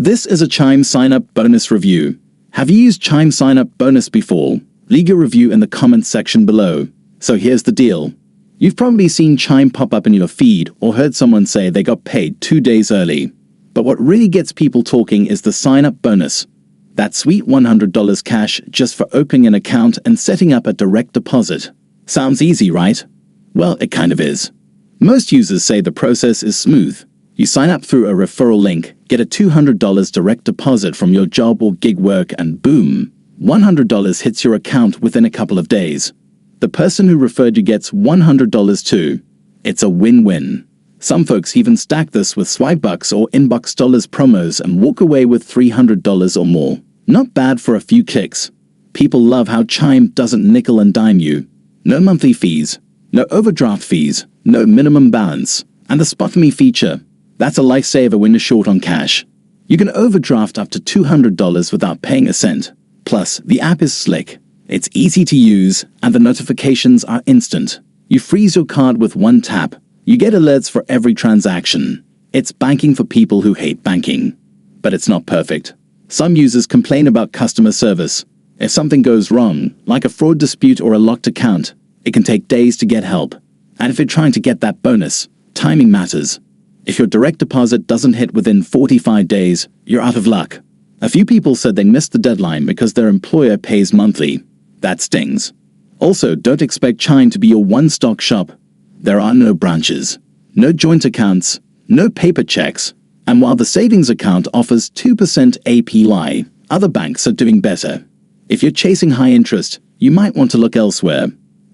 This is a Chime Sign Up Bonus review. Have you used Chime Sign Up Bonus before? Leave your review in the comments section below. So here's the deal. You've probably seen Chime pop up in your feed or heard someone say they got paid 2 days early. But what really gets people talking is the Sign Up Bonus. That sweet $100 cash just for opening an account and setting up a direct deposit. Sounds easy, right? Well, it kind of is. Most users say the process is smooth. You sign up through a referral link, get a $200 direct deposit from your job or gig work, and boom, $100 hits your account within a couple of days. The person who referred you gets $100 too. It's a win-win. Some folks even stack this with Swipebucks or Inbox Dollars promos and walk away with $300 or more. Not bad for a few kicks. People love how Chime doesn't nickel and dime you. No monthly fees, no overdraft fees, no minimum balance, and the Spot Me feature. That's a lifesaver when you're short on cash. You can overdraft up to $200 without paying a cent. Plus, the app is slick. It's easy to use, and the notifications are instant. You freeze your card with one tap. You get alerts for every transaction. It's banking for people who hate banking. But it's not perfect. Some users complain about customer service. If something goes wrong, like a fraud dispute or a locked account, it can take days to get help. And if you're trying to get that bonus, timing matters. If your direct deposit doesn't hit within 45 days, you're out of luck. A few people said they missed the deadline because their employer pays monthly. That stings. Also, don't expect Chime to be your one-stop shop. There are no branches, no joint accounts, no paper checks, and while the savings account offers 2% APY, other banks are doing better. If you're chasing high interest, you might want to look elsewhere.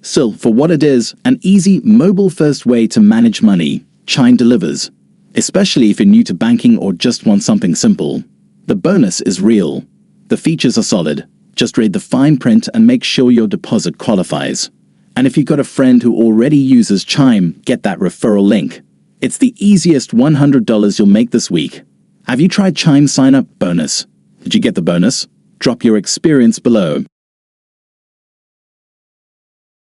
Still, for what it is, an easy, mobile-first way to manage money, Chime delivers. Especially if you're new to banking or just want something simple. The bonus is real. The features are solid. Just read the fine print and make sure your deposit qualifies. And if you've got a friend who already uses Chime, get that referral link. It's the easiest $100 you'll make this week. Have you tried Chime Sign Up Bonus? Did you get the bonus? Drop your experience below.